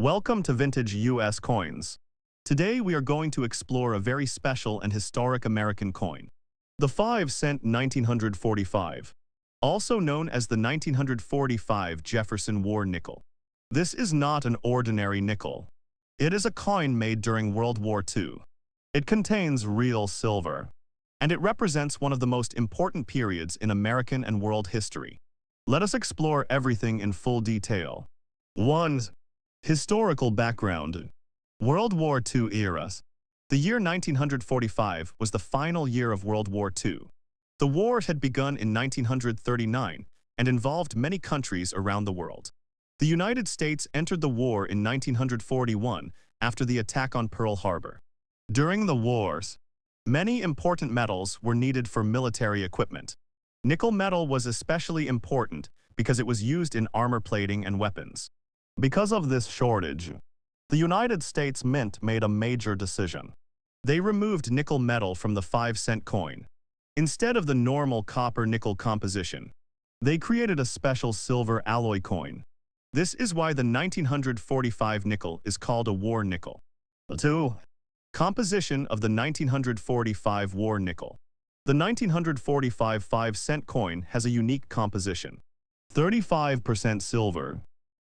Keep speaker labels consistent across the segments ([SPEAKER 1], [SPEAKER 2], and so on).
[SPEAKER 1] Welcome to Vintage US Coins. Today we are going to explore a very special and historic American coin, the 5-cent 1945, also known as the 1945 Jefferson War nickel. This is not an ordinary nickel. It is a coin made during World War II. It contains real silver, and it represents one of the most important periods in American and world history. Let us explore everything in full detail. 1. Historical background. World War II eras. The year 1945 was the final year of World War II. The war had begun in 1939 and involved many countries around the world. The United States entered the war in 1941 after the attack on Pearl Harbor. During the wars, many important metals were needed for military equipment. Nickel metal was especially important because it was used in armor plating and weapons. Because of this shortage, the United States Mint made a major decision. They removed nickel metal from the 5-cent coin. Instead of the normal copper-nickel composition, they created a special silver alloy coin. This is why the 1945 nickel is called a war nickel. 2. Composition of the 1945 war nickel. The 1945 5-cent coin has a unique composition. 35% silver,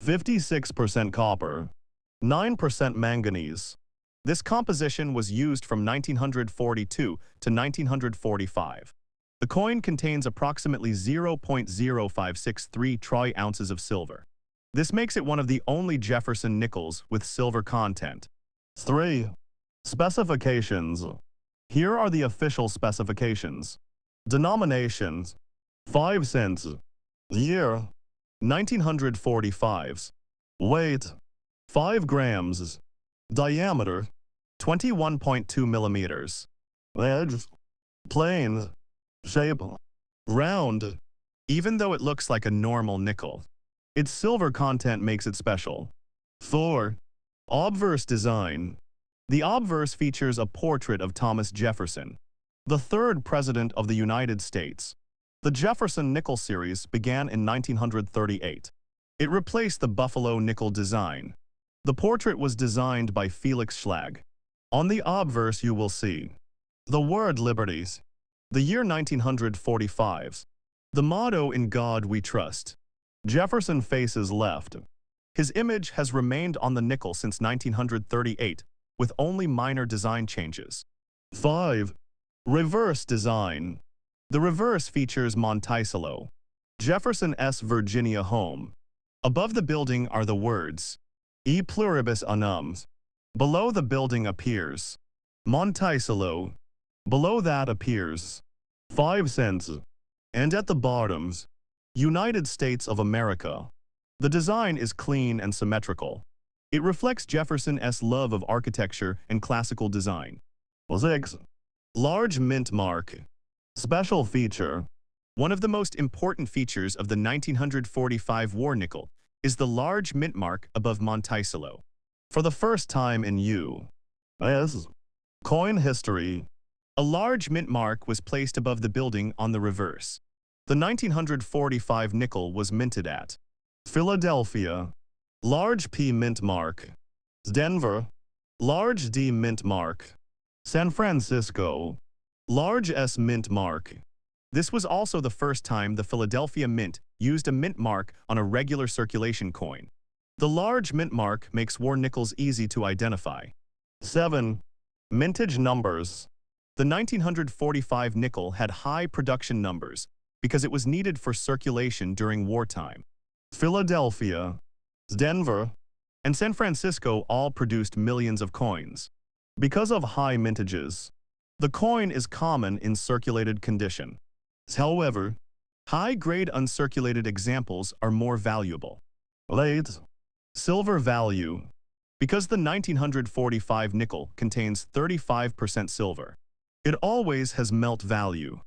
[SPEAKER 1] 56% copper, 9% manganese. This composition was used from 1942 to 1945. The coin contains approximately 0.0563 troy ounces of silver. This makes it one of the only Jefferson nickels with silver content. 3. Specifications. Here are the official specifications. Denominations: 5 cents. Year: 1945. Weight: 5 grams. Diameter: 21.2 millimeters. Edge: plain. Shape: round. Even though it looks like a normal nickel, its silver content makes it special. 4. Obverse design. The obverse features a portrait of Thomas Jefferson, the third President of the United States. The Jefferson nickel series began in 1938. It replaced the buffalo nickel design. The portrait was designed by Felix Schlag. On the obverse you will see the word Liberties, the year 1945, the motto In God We Trust. Jefferson faces left. His image has remained on the nickel since 1938, with only minor design changes. 5. Reverse design. The reverse features Monticello, Jefferson's Virginia home. Above the building are the words, E pluribus unum. Below the building appears Monticello. Below that appears 5 cents. And at the bottoms, United States of America. The design is clean and symmetrical. It reflects Jefferson's love of architecture and classical design. 6. Large mint mark. Special feature. One of the most important features of the 1945 war nickel is the large mint mark above Monticello. For the first time in U.S. coin history, a large mint mark was placed above the building on the reverse. The 1945 nickel was minted at Philadelphia. Large P mint mark. Denver. Large D mint mark. San Francisco. Large S mint mark. This was also the first time the Philadelphia Mint used a mint mark on a regular circulation coin. The large mint mark makes war nickels easy to identify. 7. Mintage numbers. The 1945 nickel had high production numbers because it was needed for circulation during wartime. Philadelphia, Denver, and San Francisco all produced millions of coins. Because of high mintages, the coin is common in circulated condition. However, high-grade uncirculated examples are more valuable. 8. Silver value. Because the 1945 nickel contains 35% silver, it always has melt value.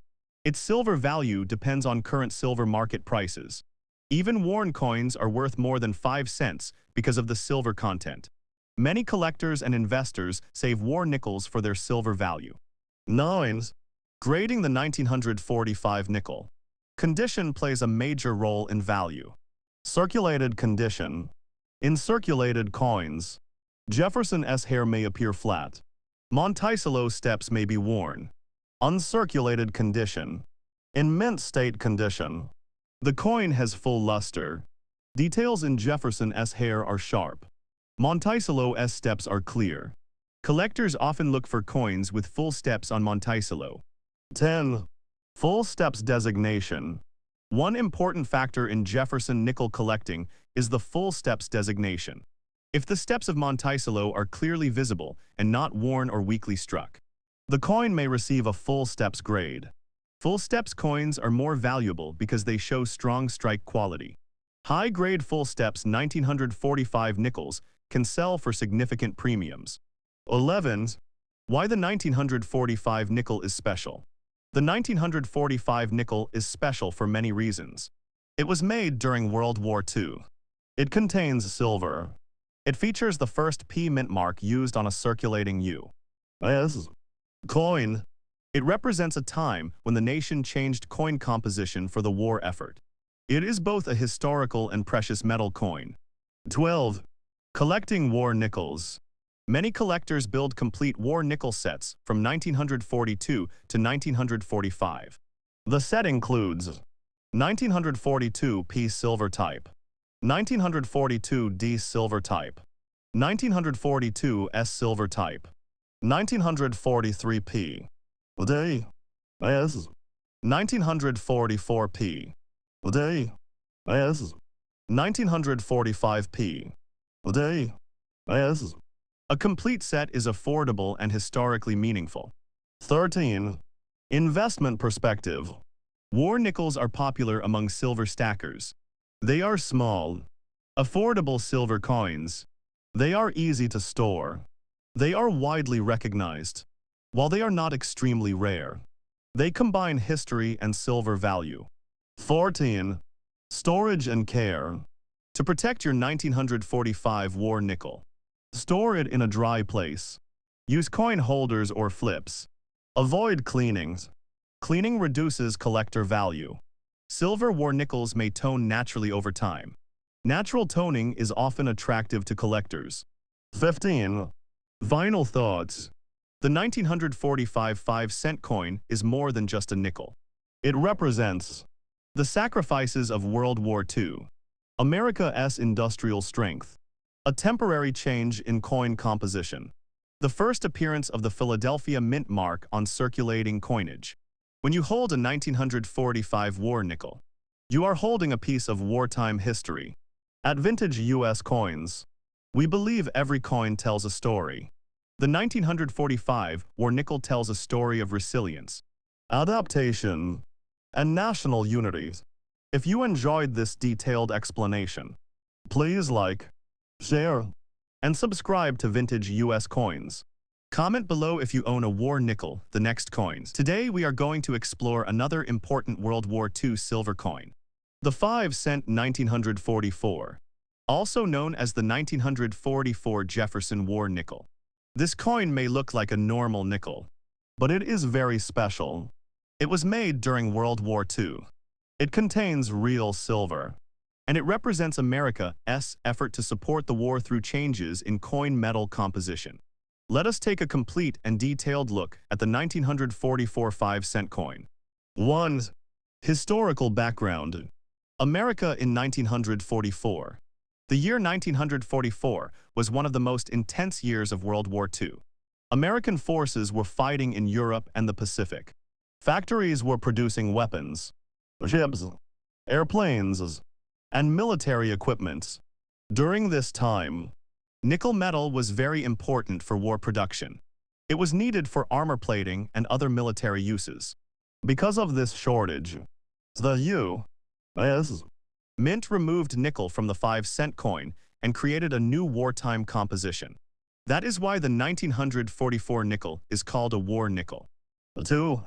[SPEAKER 1] Its silver value depends on current silver market prices. Even worn coins are worth more than 5 cents because of the silver content. Many collectors and investors save war nickels for their silver value. 9. Grading the 1945 nickel. Condition plays a major role in value. Circulated condition. In circulated coins, Jefferson's hair may appear flat. Monticello steps may be worn. Uncirculated condition. In mint state condition, the coin has full luster. Details in Jefferson's hair are sharp. Monticello's steps are clear. Collectors often look for coins with full steps on Monticello. 10. Full steps designation. One important factor in Jefferson nickel collecting is the full steps designation. If the steps of Monticello are clearly visible and not worn or weakly struck, the coin may receive a full steps grade. Full steps coins are more valuable because they show strong strike quality. High-grade full steps 1945 nickels can sell for significant premiums. 11. Why the 1945 nickel is special. The 1945 nickel is special for many reasons. It was made during World War II. It contains silver. It features the first P mint mark used on a circulating U.S. coin. It represents a time when the nation changed coin composition for the war effort. It is both a historical and precious metal coin. 12. Collecting war nickels. Many collectors build complete war nickel sets from 1942 to 1945. The set includes 1942 P silver type, 1942 D silver type, 1942 S silver type, 1943 P D S, 1944 P D S, 1945 P D S. A complete set is affordable and historically meaningful. 13. Investment perspective. War nickels are popular among silver stackers. They are small, affordable silver coins. They are easy to store. They are widely recognized. While they are not extremely rare, they combine history and silver value. 14. Storage and care. To protect your 1945 war nickel, store it in a dry place. Use coin holders or flips. Avoid cleanings. Cleaning reduces collector value. Silver war nickels may tone naturally over time. Natural toning is often attractive to collectors. 15. Final thoughts. The 1945 5-cent coin is more than just a nickel. It represents the sacrifices of World War II, America's industrial strength, a temporary change in coin composition, the first appearance of the Philadelphia mint mark on circulating coinage. When you hold a 1945 war nickel, you are holding a piece of wartime history. At Vintage U.S. Coins, we believe every coin tells a story. The 1945 war nickel tells a story of resilience, adaptation, and national unity. If you enjoyed this detailed explanation, please like, share, and subscribe to Vintage U.S. Coins. Comment below if you own a war nickel, the next coins. Today we are going to explore another important World War II silver coin, the 5-cent 1944, also known as the 1944 Jefferson War Nickel. This coin may look like a normal nickel, but it is very special. It was made during World War II. It contains real silver, and it represents America's effort to support the war through changes in coin metal composition. Let us take a complete and detailed look at the 1944 5-cent coin. 1. Historical background. America in 1944. The year 1944 was one of the most intense years of World War II. American forces were fighting in Europe and the Pacific. Factories were producing weapons, ships, airplanes, and military equipment. During this time, nickel metal was very important for war production. It was needed for armor plating and other military uses. Because of this shortage, the U.S. Mint removed nickel from the 5-cent coin and created a new wartime composition. That is why the 1944 nickel is called a war nickel. 2.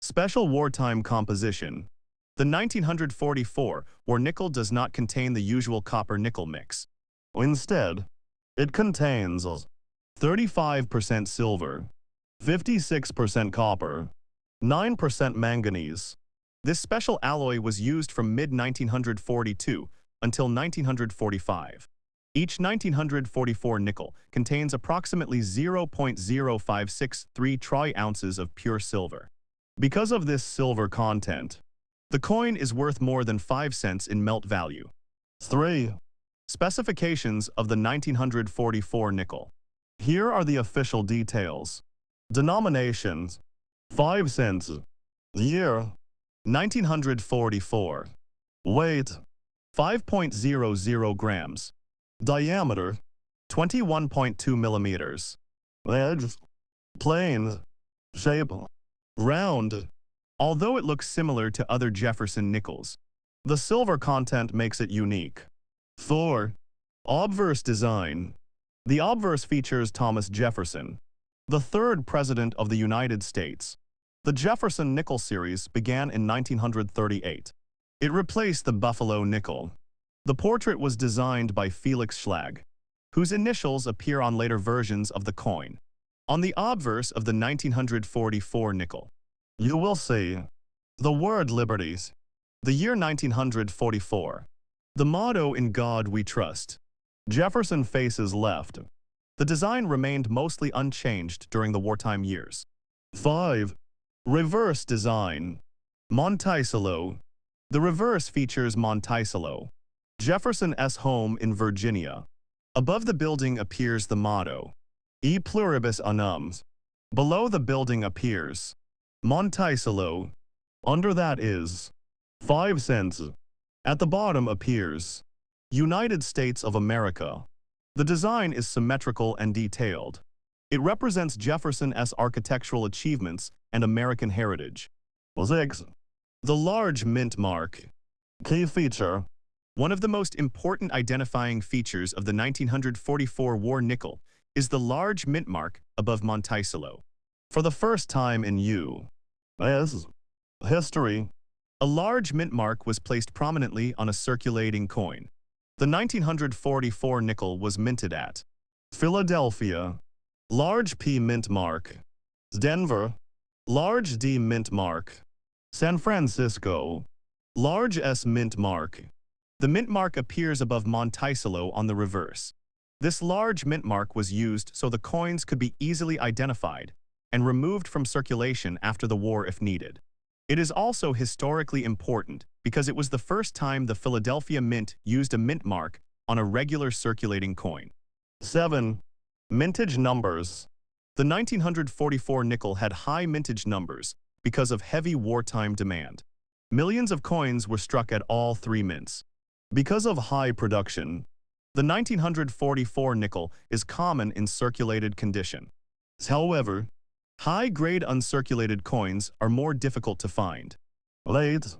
[SPEAKER 1] Special wartime composition. The 1944 war nickel does not contain the usual copper-nickel mix. Instead, it contains 35% silver, 56% copper, 9% manganese. This special alloy was used from mid-1942 until 1945. Each 1944 nickel contains approximately 0.0563 troy ounces of pure silver. Because of this silver content, the coin is worth more than 5 cents in melt value. 3. Specifications of the 1944 nickel. Here are the official details. Denominations: 5 cents. Year: 1944. Weight: 5.00 grams. Diameter: 21.2 millimeters. Edge: plain. Shape: round. Although it looks similar to other Jefferson nickels, the silver content makes it unique. 4. Obverse design. The obverse features Thomas Jefferson, the third President of the United States. The Jefferson nickel series began in 1938. It replaced the Buffalo nickel. The portrait was designed by Felix Schlag, whose initials appear on later versions of the coin. On the obverse of the 1944 nickel, you will see the word Liberties, the year 1944, the motto In God We Trust. Jefferson faces left. The design remained mostly unchanged during the wartime years. 5. Reverse design. Monticello. The reverse features Monticello, Jefferson's home in Virginia. Above the building appears the motto, E pluribus unum. Below the building appears Monticello. Under that is 5 cents. At the bottom appears United States of America. The design is symmetrical and detailed. It represents Jefferson's architectural achievements and American heritage. 6. The large mint mark. Key feature. One of the most important identifying features of the 1944 war nickel is the large mint mark above Monticello. For the first time in U.S. history, a large mint mark was placed prominently on a circulating coin. The 1944 nickel was minted at Philadelphia, large P mint mark; Denver, large D mint mark; San Francisco, large S mint mark. The mint mark appears above Monticello on the reverse. This large mint mark was used so the coins could be easily identified and removed from circulation after the war if needed. It is also historically important because it was the first time the Philadelphia Mint used a mint mark on a regular circulating coin. 7. Mintage numbers. The 1944 nickel had high mintage numbers because of heavy wartime demand. Millions of coins were struck at all three mints. Because of high production, the 1944 nickel is common in circulated condition. However, high-grade uncirculated coins are more difficult to find. 8.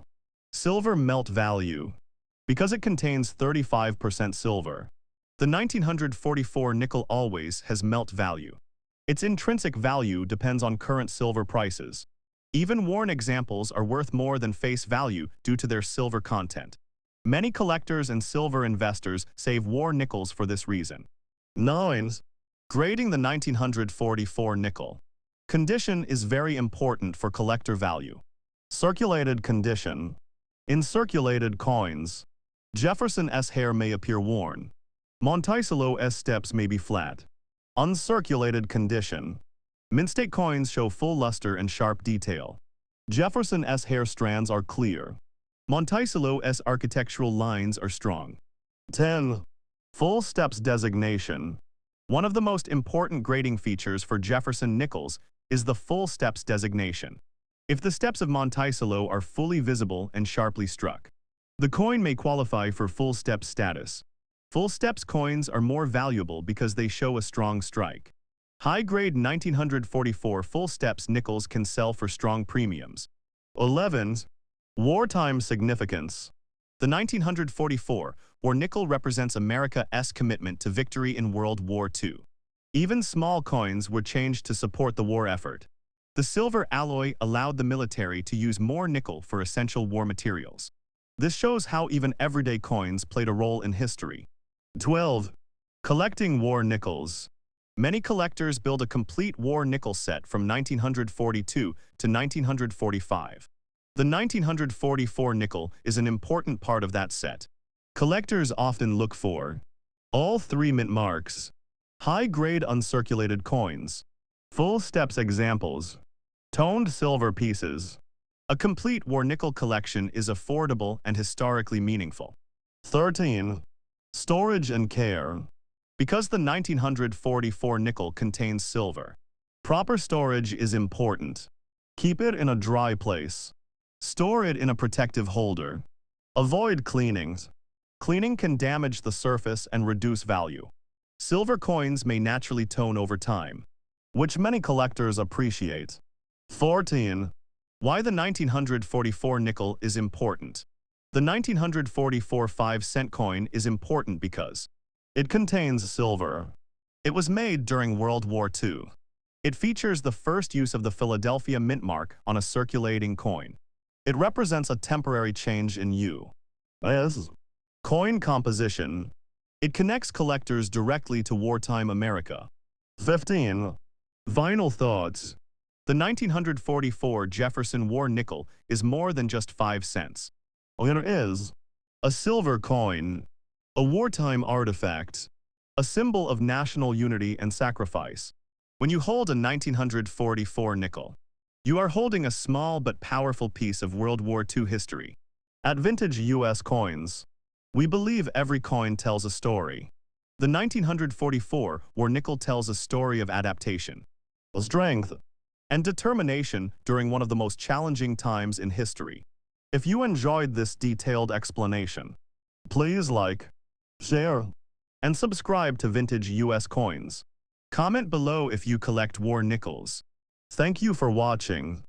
[SPEAKER 1] Silver melt value. Because it contains 35% silver, the 1944 nickel always has melt value. Its intrinsic value depends on current silver prices. Even worn examples are worth more than face value due to their silver content. Many collectors and silver investors save war nickels for this reason. 9. Grading the 1944 nickel. Condition is very important for collector value. Circulated condition. In circulated coins, Jefferson's hair may appear worn. Monticello's steps may be flat. Uncirculated condition. Mint-state coins show full luster and sharp detail. Jefferson's hair strands are clear. Monticello's architectural lines are strong. 10. Full steps designation. One of the most important grading features for Jefferson nickels is the full steps designation. If the steps of Monticello are fully visible and sharply struck, the coin may qualify for full steps status. Full steps coins are more valuable because they show a strong strike. High-grade 1944 full steps nickels can sell for strong premiums. 11. Wartime significance. The 1944 war nickel represents America's commitment to victory in World War II. Even small coins were changed to support the war effort. The silver alloy allowed the military to use more nickel for essential war materials. This shows how even everyday coins played a role in history. 12. Collecting war nickels. Many collectors build a complete war nickel set from 1942 to 1945. The 1944 nickel is an important part of that set. Collectors often look for All 3 mint marks. High-grade uncirculated coins. Full steps examples. Toned silver pieces. A complete war nickel collection is affordable and historically meaningful. 13. Storage and care. Because the 1944 nickel contains silver, proper storage is important. Keep it in a dry place. Store it in a protective holder. Avoid cleaning. Cleaning can damage the surface and reduce value. Silver coins may naturally tone over time, which many collectors appreciate. 14. Why the 1944 nickel is important. The 1944 5-cent coin is important because it contains silver. It was made during World War II. It features the first use of the Philadelphia mint mark on a circulating coin. It represents a temporary change in U.S. coin composition. It connects collectors directly to wartime America. 15. Vinyl thoughts. The 1944 Jefferson War nickel is more than just 5 cents. It is a silver coin, a wartime artifact, a symbol of national unity and sacrifice. When you hold a 1944 nickel, you are holding a small but powerful piece of World War II history. At Vintage U.S. Coins, we believe every coin tells a story. The 1944 War nickel tells a story of adaptation, strength, and determination during one of the most challenging times in history. If you enjoyed this detailed explanation, please like, share, and subscribe to Vintage U.S. Coins. Comment below if you collect war nickels. Thank you for watching.